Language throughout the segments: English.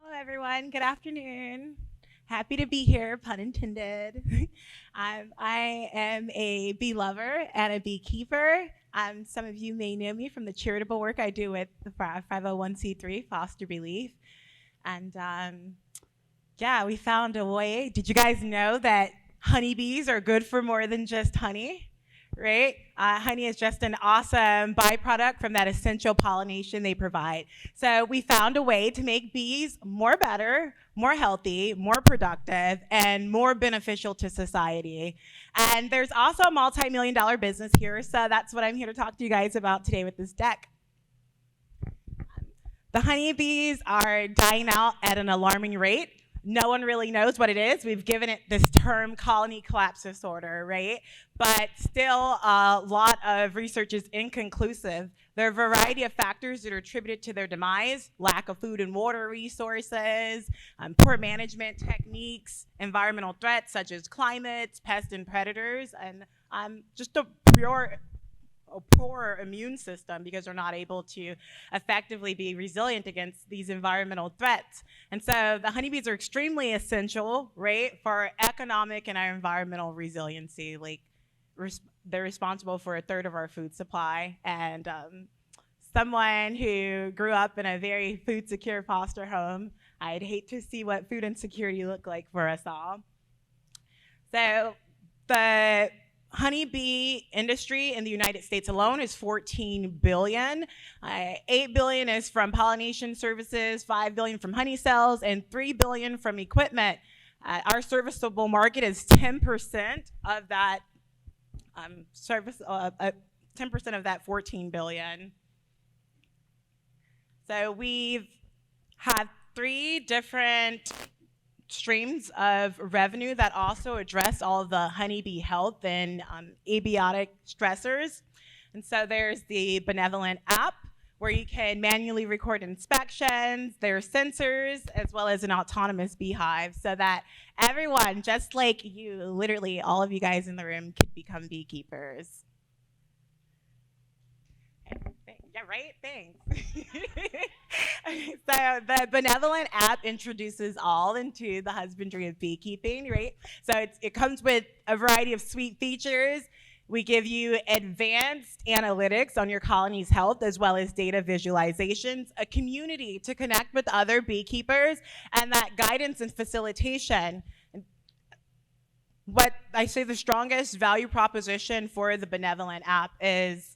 Hello, everyone. Good afternoon. Happy to be here, pun intended. I am a bee lover and a beekeeper. Some of you may know me from the charitable work I do with the 501c3 Foster Relief. And yeah, we found a way. Did you guys know that honeybees are good for more than just honey? Right? Honey is just an awesome byproduct from that essential pollination they provide. So we found a way to make bees more better, more healthy, more productive, and more beneficial to society. And there's also a multi-million-dollar business here, so that's what I'm here to talk to you guys about today with this deck. The honeybees are dying out at an alarming rate. No one really knows what it is. We've given it this term colony collapse disorder, right? But still, a lot of research is inconclusive. There are a variety of factors that are attributed to their demise: lack of food and water resources, poor management techniques, environmental threats such as climates, pests and predators, and just a poor immune system because they're not able to effectively be resilient against these environmental threats. And so the honeybees are extremely essential, right, for economic and our environmental resiliency. Like, they're responsible for a third of our food supply. And someone who grew up in a very food secure foster home, I'd hate to see what food insecurity looked like for us all. So the honeybee industry in the United States alone is $14 billion. $8 billion is from pollination services, $5 billion from honey cells, and $3 billion from equipment. Our serviceable market is 10% of that 10% of that $14 billion. So we've had three different streams of revenue that also address all of the honeybee health and abiotic stressors. And so there's the Benevolent App, where you can manually record inspections. There are sensors, as well as an autonomous beehive, so that everyone, just like you, literally all of you guys in the room, could become beekeepers. Yeah, right? Thanks. So the Benevolent App introduces all into the husbandry of beekeeping, right? So it comes with a variety of sweet features. We give you advanced analytics on your colony's health, as well as data visualizations, a community to connect with other beekeepers, and that guidance and facilitation. What I say the strongest value proposition for the Benevolent App is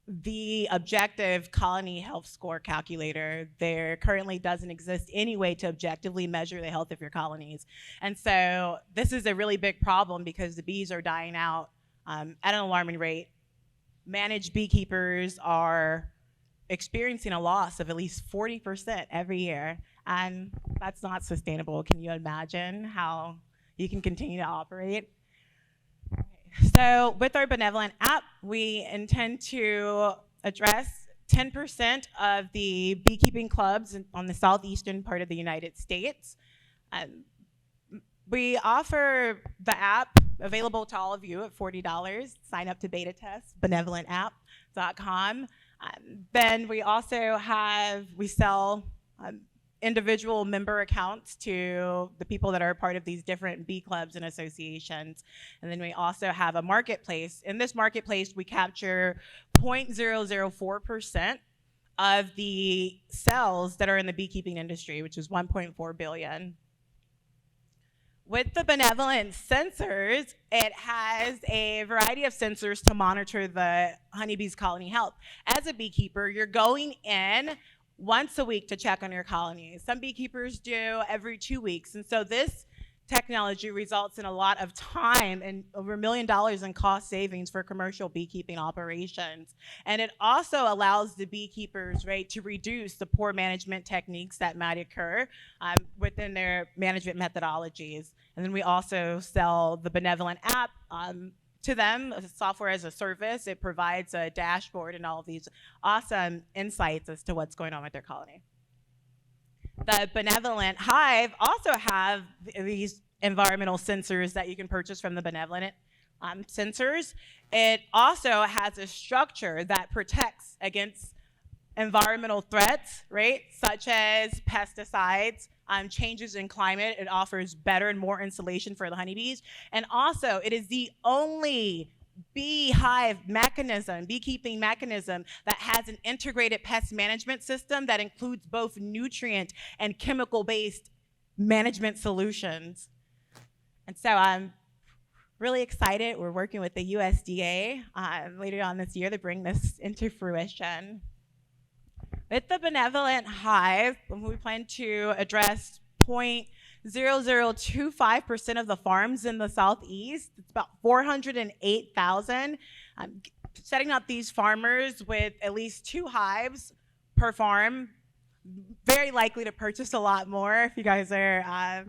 the objective colony health score calculator. There currently doesn't exist any way to objectively measure the health of your colonies. And so this is a really big problem because the bees are dying out at an alarming rate. Managed beekeepers are experiencing a loss of at least 40% every year, and that's not sustainable. Can you imagine how you can continue to operate? So with our Benevolent App, we intend to address 10% of the beekeeping clubs on the southeastern part of the United States. We offer the app available to all of you at $40. Sign up to beta test, benevolentapp.com. Then we also we sell individual member accounts to the people that are part of these different bee clubs and associations. And then we also have a marketplace. In this marketplace, we capture 0.004% of the sales that are in the beekeeping industry, which is 1.4 billion. With the Benevolent Sensors, it has a variety of sensors to monitor the honeybee's colony health. As a beekeeper, you're going in once a week to check on your colonies. Some beekeepers do every 2 weeks. And so this technology results in a lot of time and over $1 million in cost savings for commercial beekeeping operations. And it also allows the beekeepers, right, to reduce the poor management techniques that might occur within their management methodologies. And then we also sell the Benevolent App to them, software as a service. It provides a dashboard and all of these awesome insights as to what's going on with their colony. The Benevolent Hive also have these environmental sensors that you can purchase from the Benevolent Sensors. It also has a structure that protects against environmental threats, right, such as pesticides, changes in climate. It offers better and more insulation for the honeybees. And also, it is the only beehive mechanism, beekeeping mechanism, that has an integrated pest management system that includes both nutrient and chemical-based management solutions. And so I'm really excited. We're working with the USDA later on this year to bring this into fruition. With the Benevolent Hive, we plan to address 0.0025% of the farms in the Southeast. It's about 408,000. Setting up these farmers with at least 2 hives per farm, very likely to purchase a lot more. If you guys are,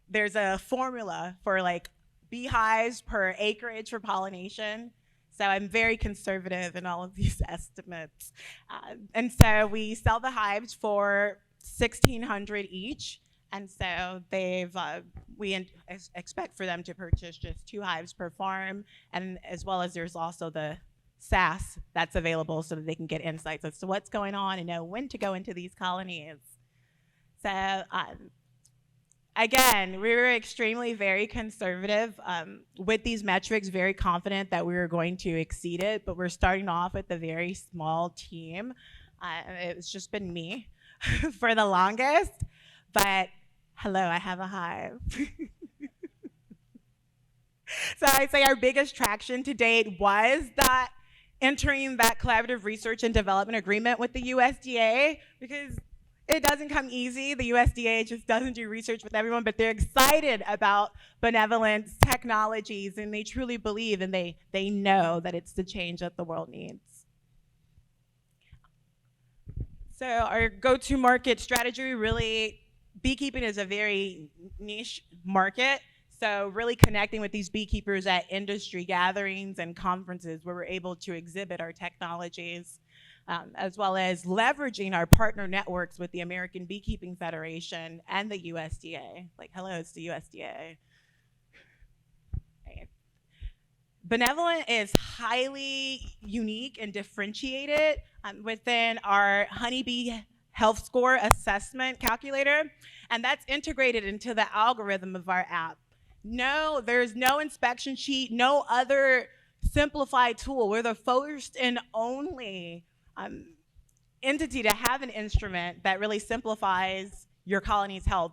there's a formula for like beehives per acreage for pollination. So I'm very conservative in all of these estimates. And so we sell the hives for $1,600 each. And so we expect for them to purchase just 2 hives per farm, and as well as there's also the SaaS that's available so that they can get insights as to what's going on and know when to go into these colonies. So again, we were extremely very conservative with these metrics, very confident that we were going to exceed it, but we're starting off with a very small team. It's just been me for the longest, but hello, I have a hive. So I'd say our biggest traction to date was that entering that collaborative research and development agreement with the USDA, because it doesn't come easy. The USDA just doesn't do research with everyone, but they're excited about Benevolent technologies, and they truly believe, and they know that it's the change that the world needs. So our go-to market strategy, really, beekeeping is a very niche market. So really connecting with these beekeepers at industry gatherings and conferences where we're able to exhibit our technologies. As well as leveraging our partner networks with the American Beekeeping Federation and the USDA. Like, hello, it's the USDA. Okay. Benevolent is highly unique and differentiated within our honeybee health score assessment calculator, and that's integrated into the algorithm of our app. No, there's no inspection sheet, no other simplified tool. We're the first and only entity to have an instrument that really simplifies your colony's health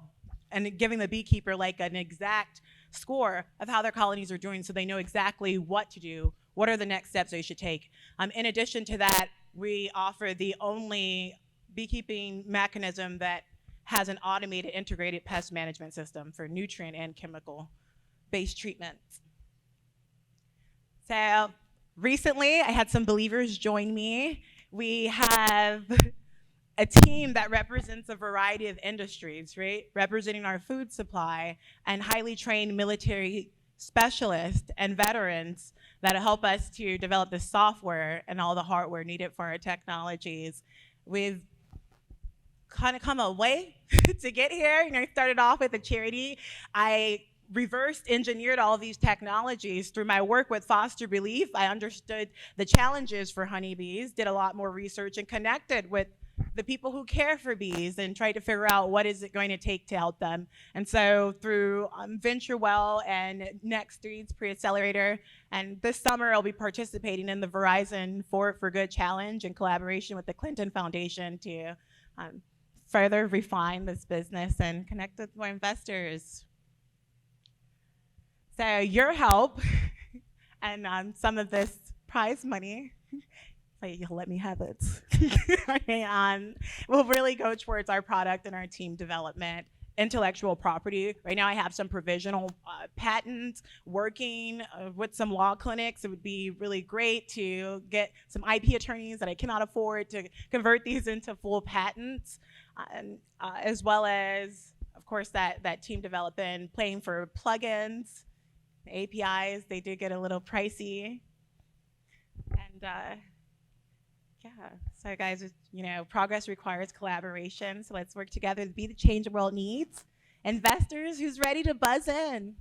and giving the beekeeper like an exact score of how their colonies are doing so they know exactly what to do, what are the next steps they should take. In addition to that, we offer the only beekeeping mechanism that has an automated integrated pest management system for nutrient and chemical-based treatments. So recently, I had some believers join me. We have a team that represents a variety of industries, right? Representing our food supply and highly trained military specialists and veterans that help us to develop the software and all the hardware needed for our technologies. We've kind of come a way to get here. You know, I started off with a charity. I reverse engineered all of these technologies through my work with foster relief. I understood the challenges for honeybees, did a lot more research, and connected with the people who care for bees and tried to figure out what is it going to take to help them. And so through VentureWell and Next Streets Pre-Accelerator, and this summer I'll be participating in the Verizon For It for Good Challenge in collaboration with the Clinton Foundation to further refine this business and connect with more investors. So your help and some of this prize money, you'll let me have it, will really go towards our product and our team development, intellectual property. Right now I have some provisional patents working with some law clinics. It would be really great to get some IP attorneys that I cannot afford to convert these into full patents, as well as, of course, that team development, paying for plugins, APIs. They do get a little pricey. And yeah, so guys, you know, progress requires collaboration. So let's work together to be the change the world needs. Investors, who's ready to buzz in?